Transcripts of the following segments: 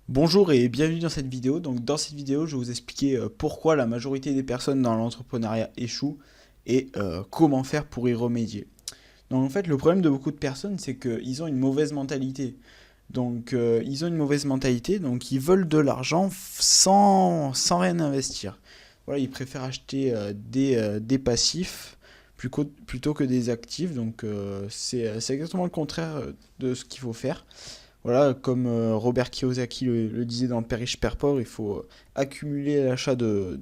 Bonjour et bienvenue dans cette vidéo. Donc dans cette vidéo, je vais vous expliquer pourquoi la majorité des personnes dans l'entrepreneuriat échouent et comment faire pour y remédier. Donc en fait, le problème de beaucoup de personnes, c'est qu'ils ont une mauvaise mentalité. Donc ils ont une mauvaise mentalité, donc ils veulent de l'argent sans rien investir. Voilà, ils préfèrent acheter des passifs plutôt que des actifs. Donc c'est exactement le contraire de ce qu'il faut faire. Voilà, comme Robert Kiyosaki le disait dans Père riche, Père pauvre, il faut accumuler l'achat de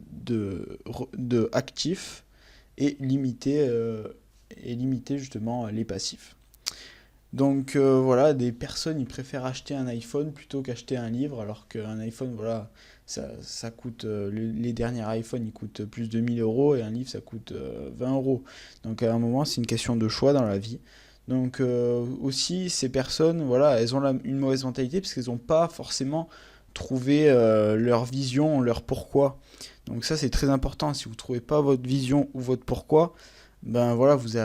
actifs et limiter justement les passifs. Donc voilà, des personnes ils préfèrent acheter un iPhone plutôt qu'acheter un livre, alors qu'un iPhone, voilà, ça coûte, les derniers iPhones ils coûtent plus de 1000 euros et un livre ça coûte 20 euros. Donc à un moment, c'est une question de choix dans la vie. Donc aussi, ces personnes, voilà, elles ont une mauvaise mentalité parce qu'elles n'ont pas forcément trouvé leur vision, leur pourquoi. Donc ça, c'est très important. Si vous ne trouvez pas votre vision ou votre pourquoi, ben voilà, vous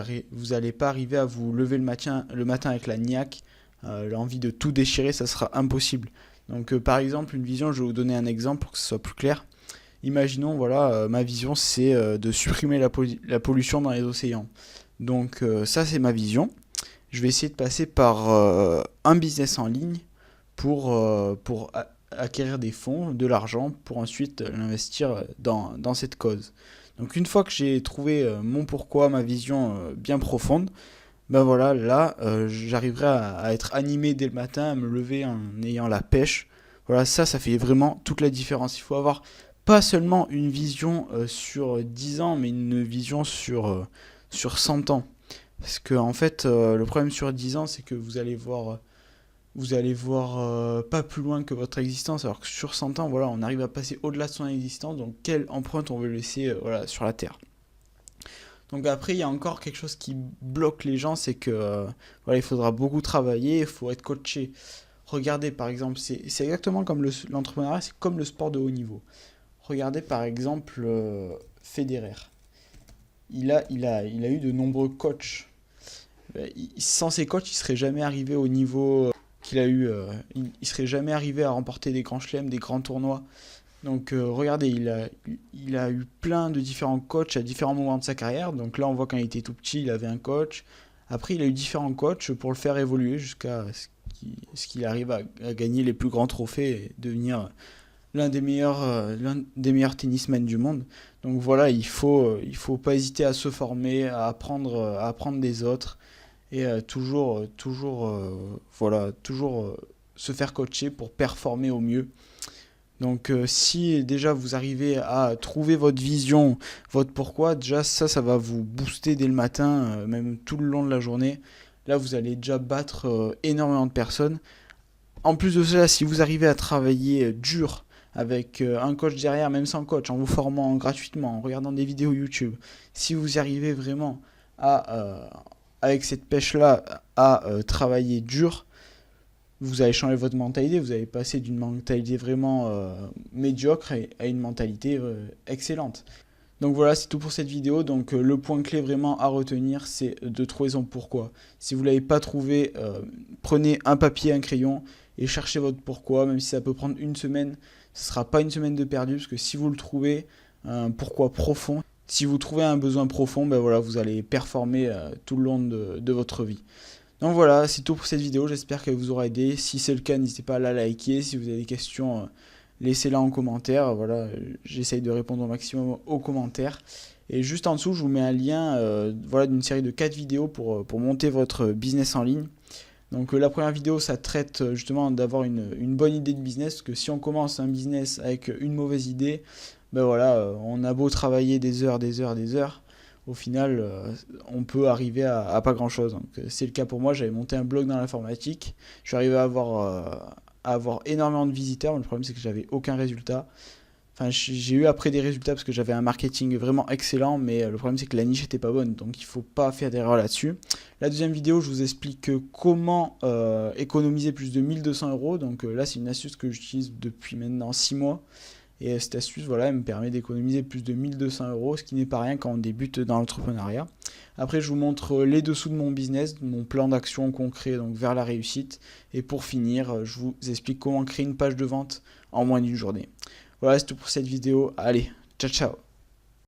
allez pas arriver à vous lever le matin avec la niaque, l'envie de tout déchirer, ça sera impossible. Donc par exemple, une vision, je vais vous donner un exemple pour que ce soit plus clair. Imaginons, voilà, ma vision, c'est de supprimer la pollution dans les océans. Donc ça, c'est ma vision. Je vais essayer de passer par un business en ligne pour acquérir des fonds, de l'argent, pour ensuite l'investir dans cette cause. Donc une fois que j'ai trouvé mon pourquoi, ma vision bien profonde, ben voilà, là, j'arriverai à être animé dès le matin, à me lever en ayant la pêche. Voilà, ça fait vraiment toute la différence. Il faut avoir pas seulement une vision sur 10 ans, mais une vision sur 100 ans. Parce que en fait, le problème sur 10 ans, c'est que vous allez voir pas plus loin que votre existence, alors que sur 100 ans, voilà, on arrive à passer au-delà de son existence, donc quelle empreinte on veut laisser voilà, sur la Terre. Donc après, il y a encore quelque chose qui bloque les gens, c'est que voilà, il faudra beaucoup travailler, il faut être coaché. Regardez par exemple, c'est exactement comme l'entrepreneuriat, c'est comme le sport de haut niveau. Regardez par exemple Federer. Il a eu de nombreux coachs. Sans ces coachs, il serait jamais arrivé au niveau qu'il a eu. Il serait jamais arrivé à remporter des grands chelems, des grands tournois. Donc regardez, il a eu plein de différents coachs à différents moments de sa carrière. Donc là, on voit quand il était tout petit, il avait un coach. Après, il a eu différents coachs pour le faire évoluer jusqu'à ce qu'il arrive à gagner les plus grands trophées et devenir l'un des meilleurs tennismen du monde. Donc voilà, il faut pas hésiter à se former, à apprendre des autres et toujours se faire coacher pour performer au mieux. Donc si déjà vous arrivez à trouver votre vision, votre pourquoi, déjà ça va vous booster dès le matin, même tout le long de la journée. Là, vous allez déjà battre énormément de personnes. En plus de cela, si vous arrivez à travailler dur avec un coach derrière, même sans coach, en vous formant gratuitement, en regardant des vidéos YouTube, si vous arrivez vraiment avec cette pêche-là, à travailler dur, vous allez changer votre mentalité, vous allez passer d'une mentalité vraiment médiocre à une mentalité excellente. Donc voilà, c'est tout pour cette vidéo. Donc le point clé vraiment à retenir, c'est de trouver son pourquoi. Si vous ne l'avez pas trouvé, prenez un papier, un crayon et cherchez votre pourquoi, même si ça peut prendre une semaine, ce ne sera pas une semaine de perdu, parce que si vous le trouvez, un pourquoi profond, si vous trouvez un besoin profond, ben voilà, vous allez performer tout le long de votre vie. Donc voilà, c'est tout pour cette vidéo, j'espère qu'elle vous aura aidé. Si c'est le cas, n'hésitez pas à la liker. Si vous avez des questions, laissez-la en commentaire. Voilà, j'essaye de répondre au maximum aux commentaires. Et juste en dessous, je vous mets un lien voilà, d'une série de 4 vidéos pour monter votre business en ligne. Donc la première vidéo, ça traite justement d'avoir une bonne idée de business, parce que si on commence un business avec une mauvaise idée, ben voilà, on a beau travailler des heures, des heures, des heures, au final, on peut arriver à pas grand-chose. Donc c'est le cas pour moi, j'avais monté un blog dans l'informatique, je suis arrivé à avoir énormément de visiteurs, mais le problème c'est que j'avais aucun résultat. Enfin, j'ai eu après des résultats parce que j'avais un marketing vraiment excellent, mais le problème c'est que la niche était pas bonne, donc il faut pas faire d'erreur là-dessus. La deuxième vidéo, je vous explique comment économiser plus de 1200 euros. Donc là, c'est une astuce que j'utilise depuis maintenant 6 mois. Et cette astuce, voilà, elle me permet d'économiser plus de 1200 euros, ce qui n'est pas rien quand on débute dans l'entrepreneuriat. Après, je vous montre les dessous de mon business, mon plan d'action concret donc vers la réussite. Et pour finir, je vous explique comment créer une page de vente en moins d'une journée. Voilà, c'est tout pour cette vidéo. Allez, ciao ciao.